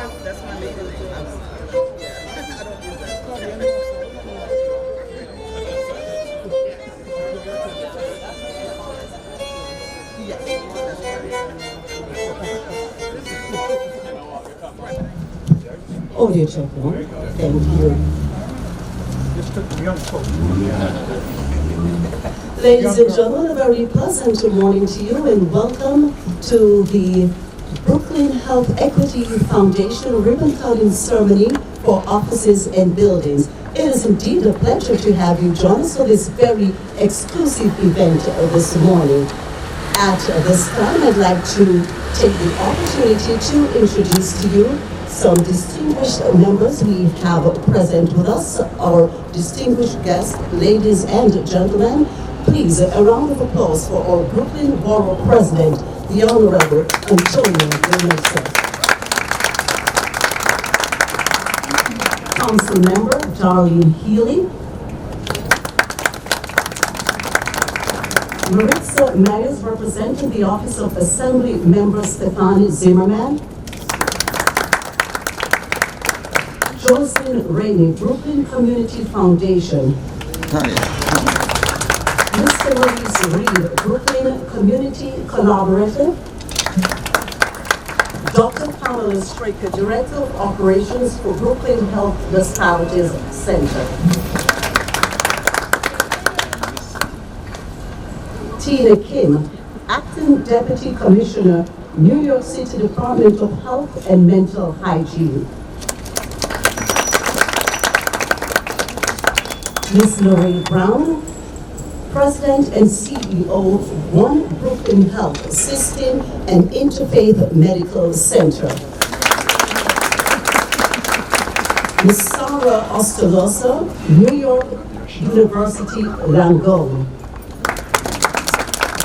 that's my legal name. Yeah, I don't use that. Yes, Audio check one. Thank you. Ladies and gentlemen, a very pleasant morning to you and welcome to the Brooklyn Health Equity Foundation ribbon cutting ceremony for offices and buildings. It is indeed a pleasure to have you join us for this very exclusive event this morning. At this time, I'd like to take the opportunity to introduce to you some distinguished members we have present with us, our distinguished guests, ladies and gentlemen. Please, a round of applause for our Brooklyn Borough President, the Honorable Antonio Reynoso. Council Member Darlene Healy. Maritza Myers, representing the Office of Assembly Member Stefani Zimmerman. Jocelyn Rainey, Brooklyn Community Foundation. Mr. Maurice Reed, Brooklyn Community Collaborative. Dr. Pamela Straker, Director of Operations for Brooklyn Health Disparities Center. Tina Kim, Acting Deputy Commissioner, New York City Department of Health and Mental Hygiene. Ms. Lorraine Brown, President and CEO of One Brooklyn Health System and Interfaith Medical Center. Ms. Sarah Ostolosa, New York University Langone.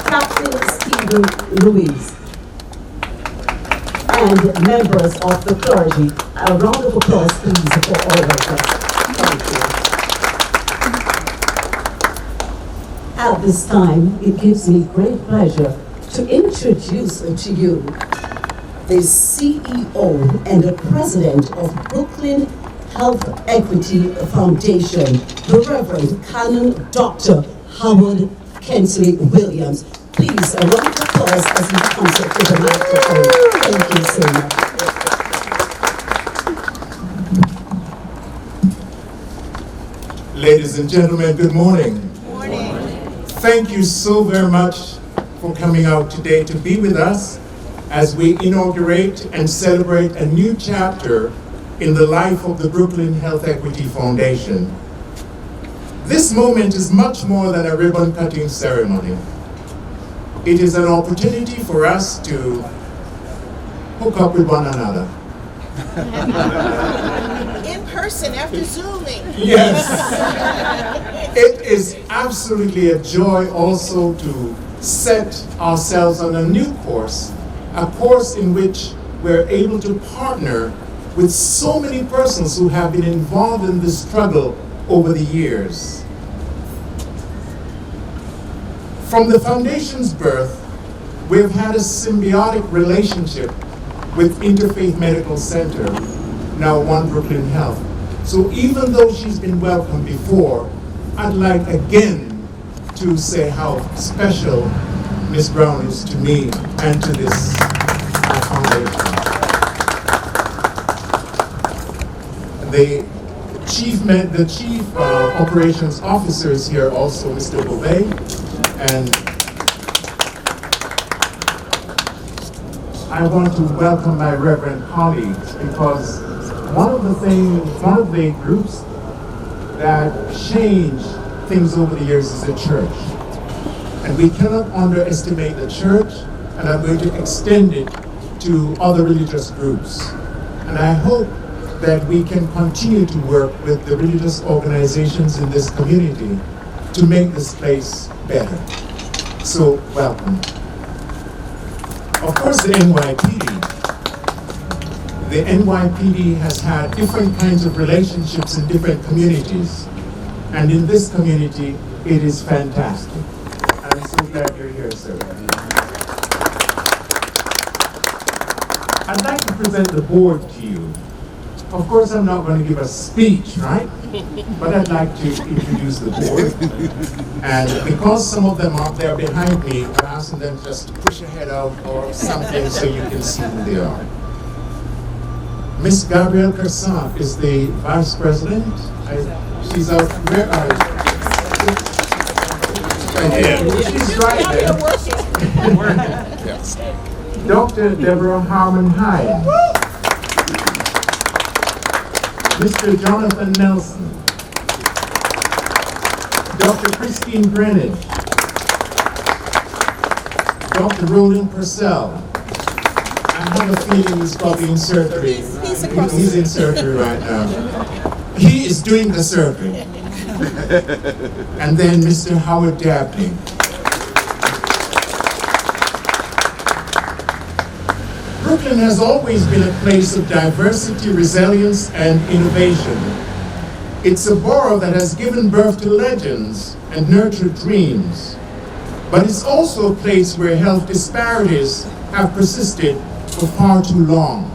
Captain Stephen Louise. And members of the clergy. A round of applause, please, for all of us. Thank you. At this time, it gives me great pleasure to introduce to you the CEO and the President of Brooklyn Health Equity Foundation, the Reverend Canon Dr. Howard Kensley Williams. Please, a round of applause as he comes up to the microphone. Thank you so much. Ladies and gentlemen, good morning. Thank you so very much for coming out today to be with us as we inaugurate and celebrate a new chapter in the life of the Brooklyn Health Equity Foundation. This moment is much more than a ribbon-cutting ceremony. It is an opportunity for us to hook up with one another. in person after Zooming. Yes. It is absolutely a joy also to set ourselves on a new course, a course in which we're able to partner with so many persons who have been involved in this struggle over the years. From the Foundation's birth, we've had a symbiotic relationship with Interfaith Medical Center, now One Brooklyn Health. So even though she's been welcome before, I'd like again to say how special Ms. Brown is to me and to this foundation. The chief operations officer is here also, Mr. Beauvais, and I want to welcome my reverend colleagues because one of the groups that changed things over the years is the church. And we cannot underestimate the church, and I'm going to extend it to other religious groups. And I hope that we can continue to work with the religious organizations in this community to make this place better. So, welcome. Of course, the NYPD has had different kinds of relationships in different communities. And in this community, it is fantastic. I'm so glad you're here, sir. I'd like to present the board to you. Of course, I'm not going to give a speech, right? But I'd like to introduce the board. And because some of them are there behind me, I'm asking them just to push your head out or something so you can see who they are. Miss Gabrielle Kersant is the Vice President. She's out, where are you? Right there. She's right there. Dr. Deborah Harmon-Hyde. Mr. Jonathan Nelson. Dr. Christine Brennan. Dr. Roland Purcell. I have a feeling he's probably in surgery. He's in surgery right now. He is doing the surgery. And then Mr. Howard Dabney. Brooklyn has always been a place of diversity, resilience, and innovation. It's a borough that has given birth to legends and nurtured dreams. But it's also a place where health disparities have persisted for far too long.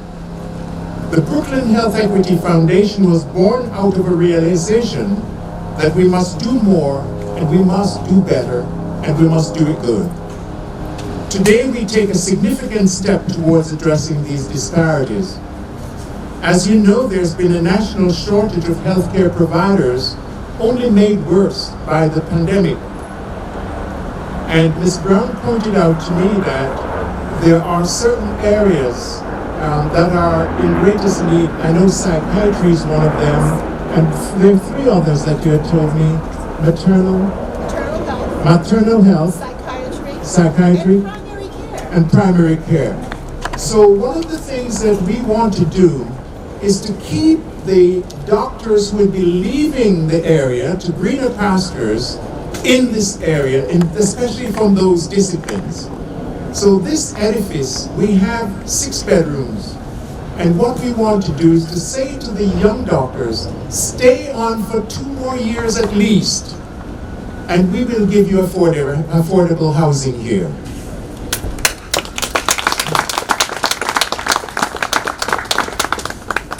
The Brooklyn Health Equity Foundation was born out of a realization that we must do more, and we must do better, and we must do it good. Today, we take a significant step towards addressing these disparities. As you know, there's been a national shortage of healthcare providers, only made worse by the pandemic. And Ms. Brown pointed out to me that there are certain areas that are in greatest need. I know psychiatry is one of them, and there are 3 others that you had told me: maternal health, psychiatry, and primary care. So one of the things that we want to do is to keep the doctors who will be leaving the area to greener pastures in this area, especially from those disciplines. So this edifice, we have 6 bedrooms. And what we want to do is to say to the young doctors, stay on for 2 more years at least, and we will give you affordable housing here.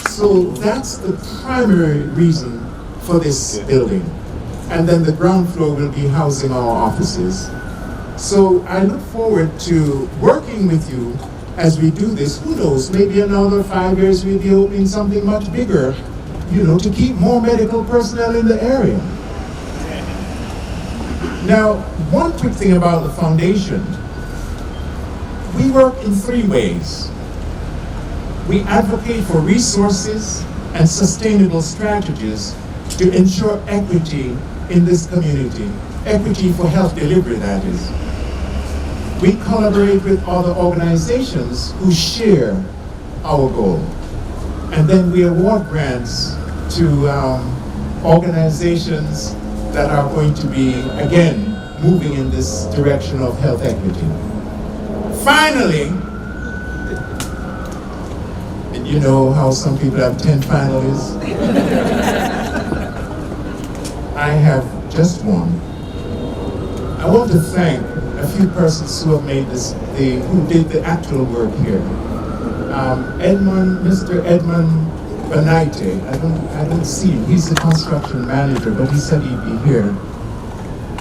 So that's the primary reason for this building. And then the ground floor will be housing our offices. So I look forward to working with you as we do this. Who knows, maybe another 5 years we'll be opening something much bigger, to keep more medical personnel in the area. Now, one quick thing about the foundation. We work in 3 ways. We advocate for resources and sustainable strategies to ensure equity in this community. Equity for health delivery, that is. We collaborate with other organizations who share our goal. And then we award grants to organizations that are going to be, again, moving in this direction of health equity. Finally, you know how some people have 10 finalists? I have just one. I want to thank a few persons who have made this, who did the actual work here. Mr. Edmund Benaite, I don't see him. He's the construction manager, but he said he'd be here.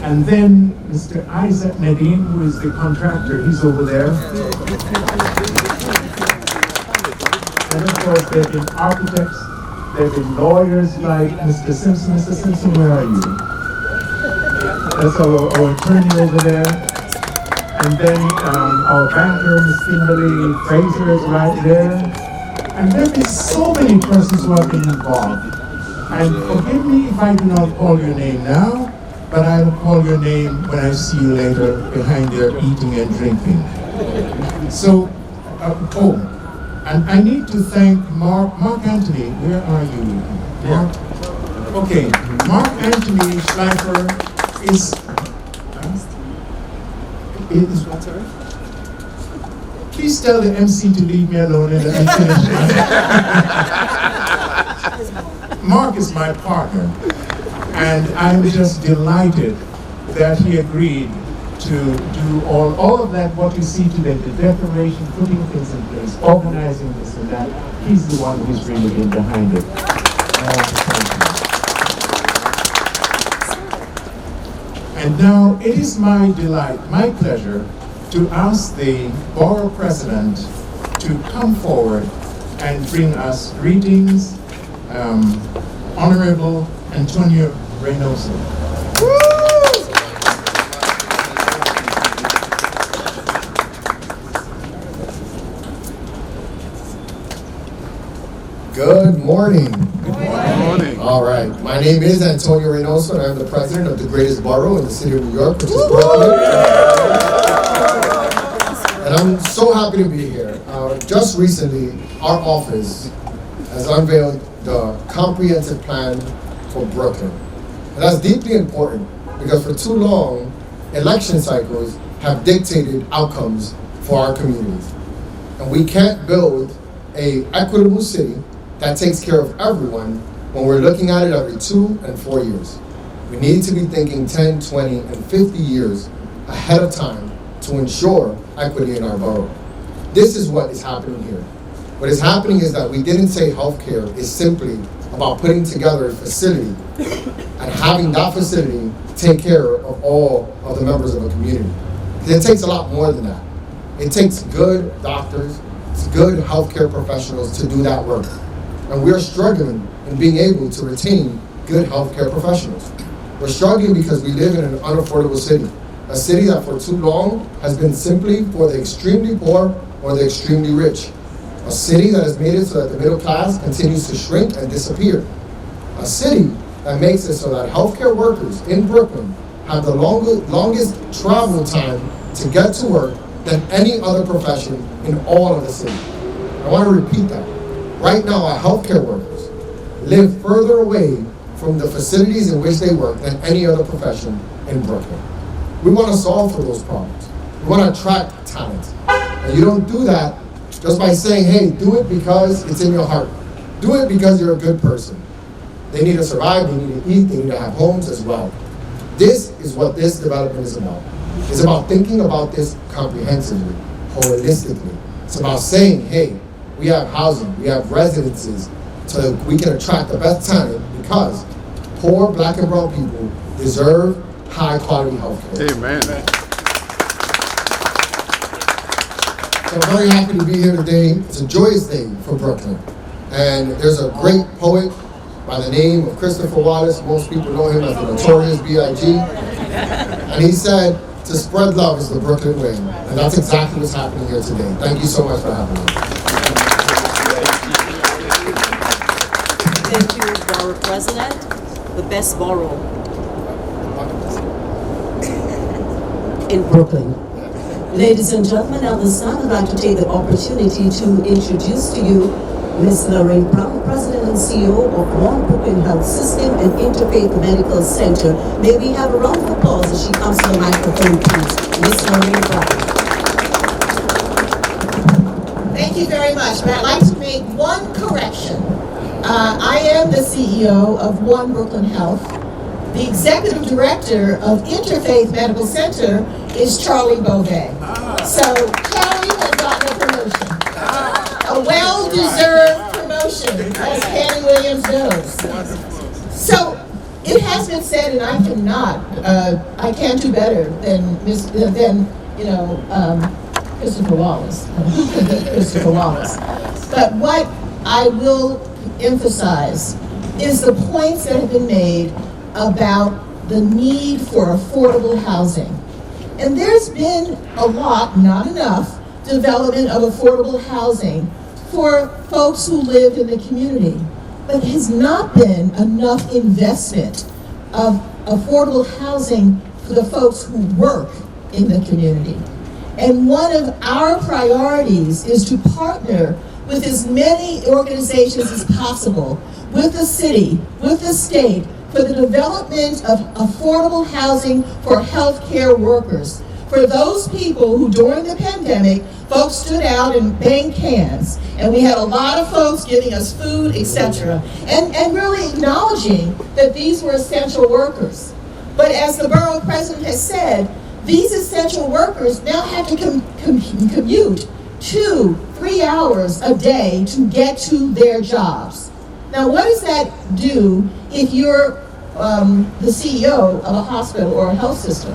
And then Mr. Isaac Nadim, who is the contractor, he's over there. And of course, there have been architects, there have been lawyers like Mr. Simpson. Mr. Simpson, where are you? That's our attorney over there. And then our banker, Ms. Kimberly Fraser, is right there. And there have been so many persons who have been involved. And forgive me if I do not call your name now, but I will call your name when I see you later behind there eating and drinking. So, and I need to thank Mark Anthony. Where are you? Mark? Okay, Mark Anthony Schleifer is what, sorry? Please tell the MC to leave me alone and let me finish. Mark is my partner, and I'm just delighted that he agreed to do all of that, what you see today, the declaration, putting things in place, organizing this and that. He's the one who's really been behind it. And now it is my delight, my pleasure, to ask the borough president to come forward and bring us greetings, Honorable Antonio Reynoso. Good morning. Good morning. All right. My name is Antonio Reynoso, and I'm the president of the greatest borough in the city of New York, which is Brooklyn. And I'm so happy to be here. Just recently, our office has unveiled the comprehensive plan for Brooklyn. And that's deeply important because for too long, election cycles have dictated outcomes for our communities. And we can't build an equitable city that takes care of everyone when we're looking at it every 2 and 4 years. We need to be thinking 10, 20, and 50 years ahead of time to ensure equity in our borough. This is what is happening here. What is happening is that we didn't say healthcare is simply about putting together a facility and having that facility take care of all of the members of a community. It takes a lot more than that. It takes good doctors, good healthcare professionals to do that work. And we're struggling in being able to retain good healthcare professionals. We're struggling because we live in an unaffordable city, a city that for too long has been simply for the extremely poor or the extremely rich. A city that has made it so that the middle class continues to shrink and disappear. A city that makes it so that healthcare workers in Brooklyn have the longest travel time to get to work than any other profession in all of the city. I want to repeat that. Right now, our healthcare workers live further away from the facilities in which they work than any other profession in Brooklyn. We want to solve for those problems. We want to attract talent. And you don't do that just by saying, hey, do it because it's in your heart. Do it because you're a good person. They need to survive, they need to eat, they need to have homes as well. This is what this development is about. It's about thinking about this comprehensively, holistically. It's about saying, hey, we have housing, we have residences, so we can attract the best talent because poor black and brown people deserve high quality health care. Amen. So I'm very happy to be here today. It's a joyous day for Brooklyn. And there's a great poet by the name of Christopher Wallace. Most people know him as the notorious BHE. And he said, to spread love is the Brooklyn way. And that's exactly what's happening here today. Thank you so much for having me. Thank you, Borough President. The best borough in Brooklyn. Ladies and gentlemen, at this time, I'd like to take the opportunity to introduce to you Ms. Lorraine Brown, President and CEO of One Brooklyn Health System and Interfaith Medical Center. May we have a round of applause as she comes to the microphone, please. Ms. Lorraine Brown. Thank you very much, but I'd like to make one correction. I am the CEO of One Brooklyn Health. The executive director of Interfaith Medical Center is Charlie Beauvais. So Charlie has gotten a promotion. A well-deserved promotion, as Kenny Williams knows. So it has been said, and I can't do better than Christopher Wallace. Christopher Wallace. But what I will emphasize is the points that have been made about the need for affordable housing. And there's been a lot, not enough, development of affordable housing for folks who live in the community. But there has not been enough investment of affordable housing for the folks who work in the community. And one of our priorities is to partner with as many organizations as possible, with the city, with the state, for the development of affordable housing for healthcare workers. For those people who during the pandemic, folks stood out and banged cans, and we had a lot of folks giving us food, etc., and really acknowledging that these were essential workers. But as the borough president has said, these essential workers now have to commute 2-3 hours a day to get to their jobs. Now, what does that do if you're the CEO of a hospital or a health system?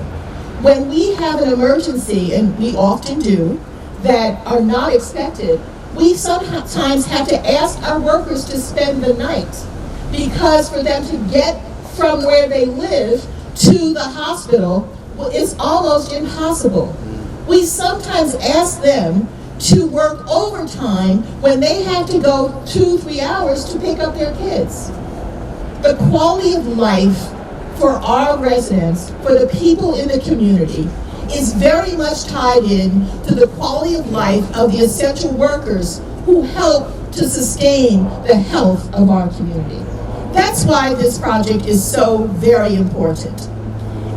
When we have an emergency, and we often do, that are not expected, we sometimes have to ask our workers to spend the night, because for them to get from where they live to the hospital, well, it's almost impossible. We sometimes ask them to work overtime when they have to go 2-3 hours to pick up their kids. The quality of life for our residents, for the people in the community, is very much tied in to the quality of life of the essential workers who help to sustain the health of our community. That's why this project is so very important.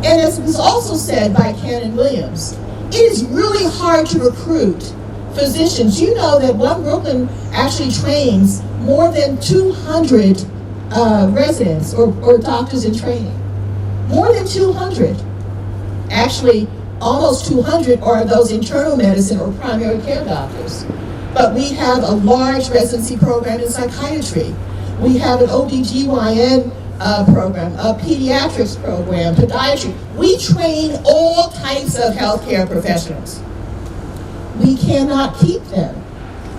And as was also said by Ken Williams, it is really hard to recruit physicians. You know that One Brooklyn actually trains more than 200 residents or doctors in training. More than 200. Actually, almost 200 are those internal medicine or primary care doctors. But we have a large residency program in psychiatry. We have an OBGYN program, a pediatrics program, podiatry. We train all types of healthcare professionals. We cannot keep them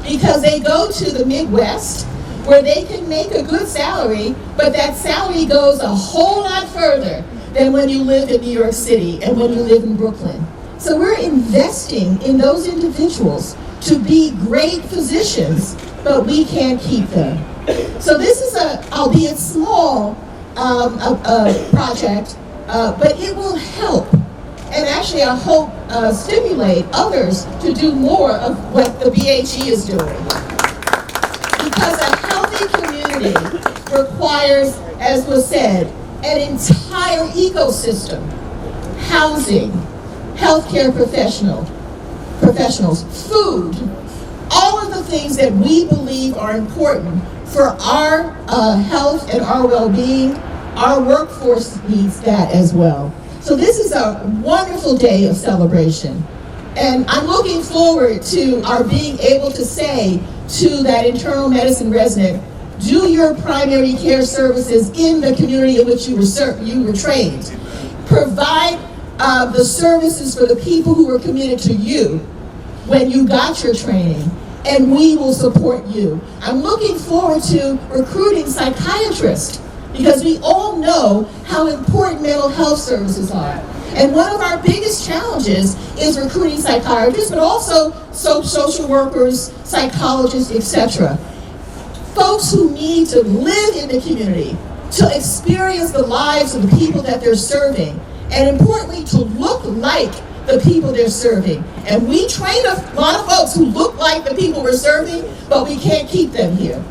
because they go to the Midwest where they can make a good salary, but that salary goes a whole lot further than when you live in New York City and when you live in Brooklyn. So we're investing in those individuals to be great physicians, but we can't keep them. So this is albeit small, project, but it will help. And actually, I hope stimulate others to do more of what the BHE is doing. Because a healthy community requires, as was said, an entire ecosystem: housing, healthcare professionals, food, all of the things that we believe are important for our health and our well-being. Our workforce needs that as well. So this is a wonderful day of celebration. And I'm looking forward to our being able to say to that internal medicine resident, do your primary care services in the community in which you were trained. Provide the services for the people who were committed to you when you got your training, and we will support you. I'm looking forward to recruiting psychiatrists, because we all know how important mental health services are. And one of our biggest challenges is recruiting psychiatrists, but also social workers, psychologists, etc. Folks who need to live in the community, to experience the lives of the people that they're serving, and importantly, to look like the people they're serving. And we train a lot of folks who look like the people we're serving, but we can't keep them here.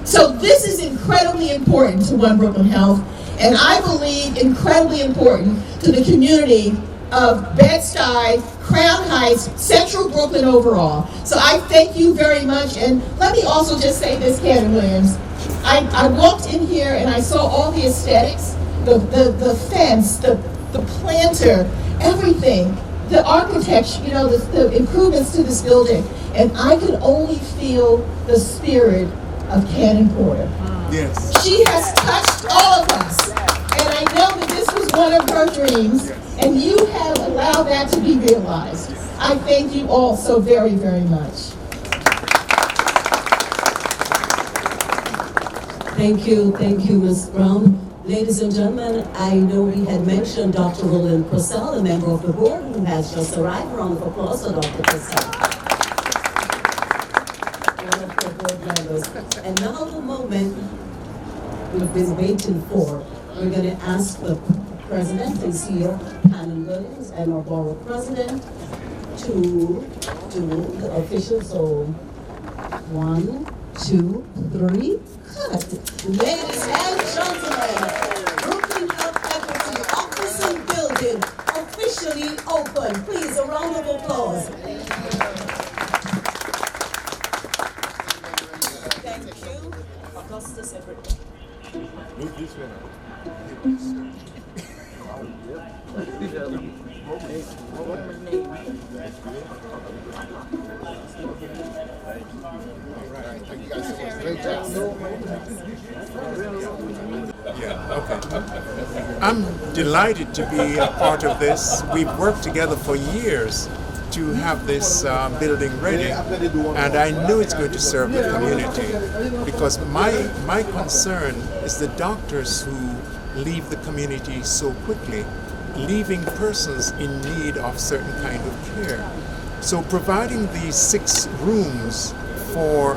So this is incredibly important to One Brooklyn Health, and I believe incredibly important to the community of Bed-Stuy, Crown Heights, Central Brooklyn overall. So I thank you very much. And let me also just say this, Ken Williams. I walked in here and I saw all the aesthetics, the fence, the planter, everything. The architecture, you know, the improvements to this building, and I could only feel the spirit of Cannon Porter. Yes. She has touched all of us, and I know that this was one of her dreams, and you have allowed that to be realized. I thank you all so very, very much. Thank you, Ms. Brown. Ladies and gentlemen, I know we had mentioned Dr. Roland Purcell, a member of the board who has just arrived. Round of applause for Dr. Purcell. One of the board members. And now the moment we've been waiting for. We're going to ask the president and CEO, Cannon Williams, and our borough president to do the official. So 1, 2, 3, cut. Ladies and gentlemen, Brooklyn Health Equity Office and Building officially open. Please, a round of applause. Thank you, Augustus Everett. Move this way now. Thank you guys so much. Great job. I'm delighted to be a part of this. We've worked together for years to have this building ready, and I know it's going to serve the community, because my concern is the doctors who leave the community so quickly, leaving persons in need of certain kind of care. So providing these 6 rooms for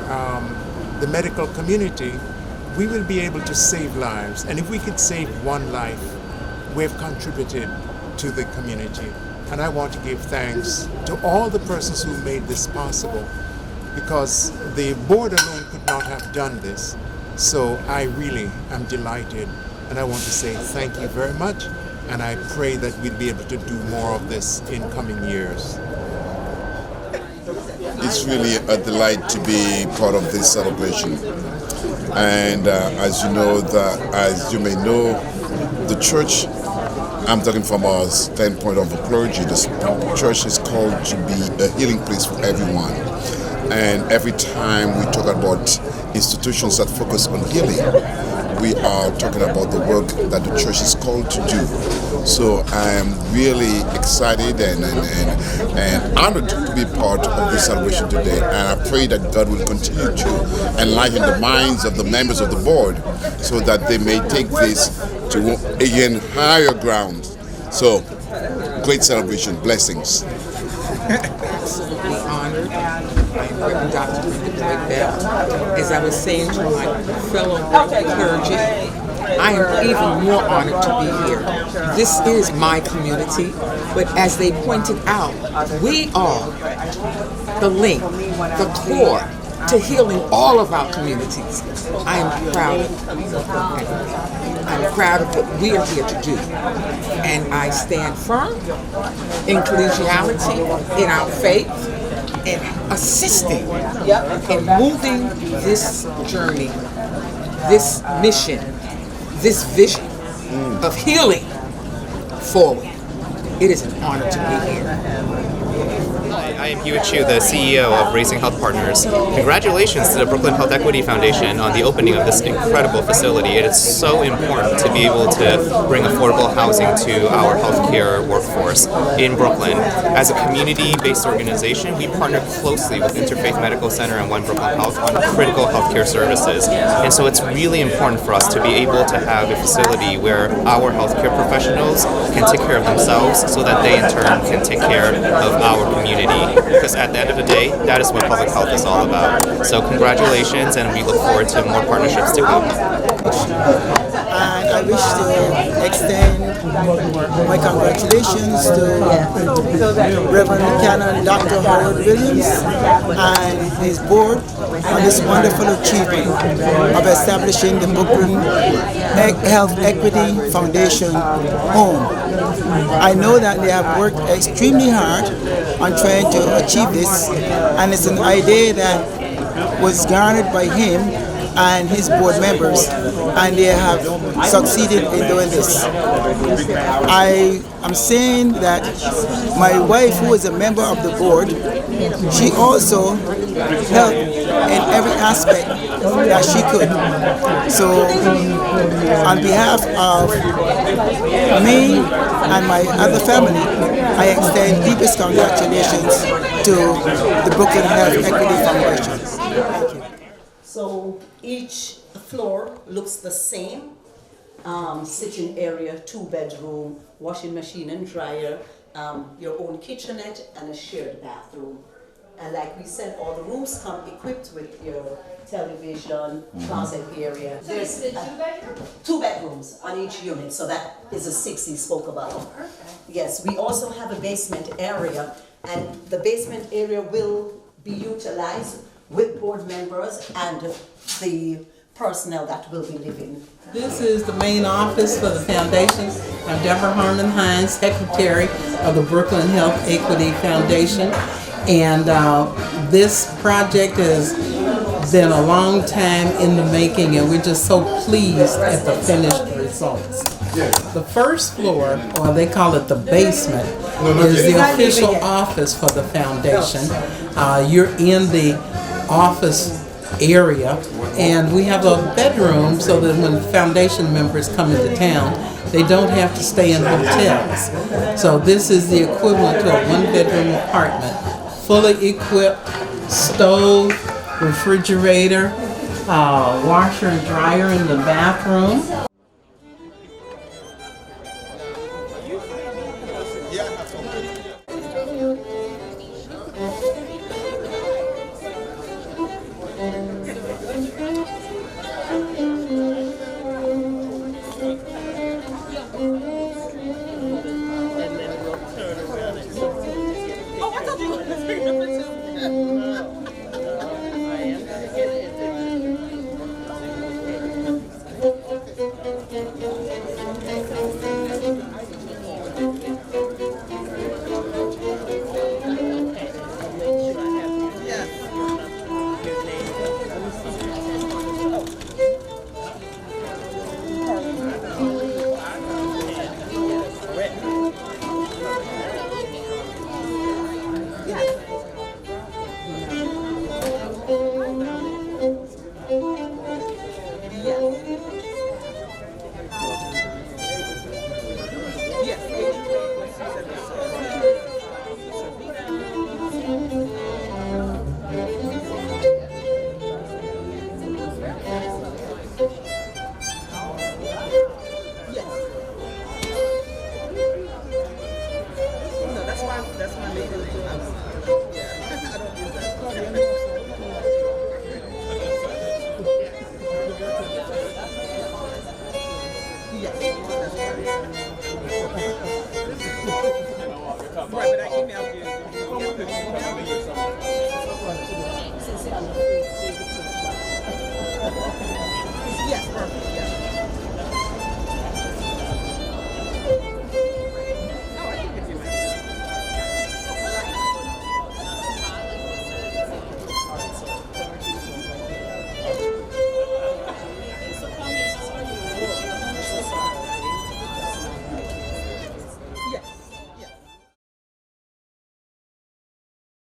the medical community, we will be able to save lives. And if we could save one life, we've contributed to the community. And I want to give thanks to all the persons who made this possible, because the board alone could not have done this. So I really am delighted, and I want to say thank you very much, and I pray that we'll be able to do more of this in coming years. It's really a delight to be part of this celebration. And as you may know, the church, I'm talking from a standpoint of the clergy, the church is called to be a healing place for everyone. And every time we talk about institutions that focus on healing, we are talking about the work that the church is called to do. So I am really excited and honored to be part of this celebration today. And I pray that God will continue to enlighten the minds of the members of the board so that they may take this to again higher ground. So, great celebration. Blessings. Absolutely honored by Dr. Macbeth. As I was saying to my fellow clergy, I am even more honored to be here. This is my community, but as they pointed out, we are the link, the core to healing all of our communities. I am proud of it. I'm proud of what we are here to do. And I stand firm in collegiality, in our faith, in assisting in moving this journey, this mission, this vision of healing forward. It is an honor to be here. I am Hewitt Chu, the CEO of Raising Health Partners. Congratulations to the Brooklyn Health Equity Foundation on the opening of this incredible facility. It is so important to be able to bring affordable housing to our healthcare workforce in Brooklyn. As a community-based organization, we partner closely with Interfaith Medical Center and One Brooklyn Health on critical healthcare services. And so it's really important for us to be able to have a facility where our healthcare professionals can take care of themselves so that they in turn can take care of our community. Because at the end of the day, that is what public health is all about. So congratulations, and we look forward to more partnerships to come. And I wish to extend my congratulations to Reverend Canon Dr. Howard Williams and his board on this wonderful achievement of establishing the Brooklyn Health Equity Foundation home. I know that they have worked extremely hard on trying to achieve this, and it's an idea that was garnered by him and his board members, and they have succeeded in doing this. I am saying that my wife, who is a member of the board, she also helped in every aspect that she could. So on behalf of me and my other family, I extend deepest congratulations to the Brooklyn Health Equity Foundation. Thank you. So each floor looks the same. Sitting area, 2-bedroom, washing machine and dryer, your own kitchenette, and a shared bathroom. And like we said, all the rooms come equipped with your television, closet area. There's 2 bedrooms on each unit, so that is a 6 he spoke about. Yes, we also have a basement area, and the basement area will be utilized with board members and the personnel that will be living. This is the main office for the foundation. I'm Deborah Harmon Hines, Secretary of the Brooklyn Health Equity Foundation. And this project has been a long time in the making, and we're just so pleased at the finished results. The first floor, or they call it the basement, not is yet. the official office for the foundation. You're in the office area, and we have a bedroom so that when foundation members come into town, they don't have to stay in hotels. So this is the equivalent to a one-bedroom apartment, fully equipped, stove, refrigerator, washer and dryer in the bathroom. Right, but I emailed you.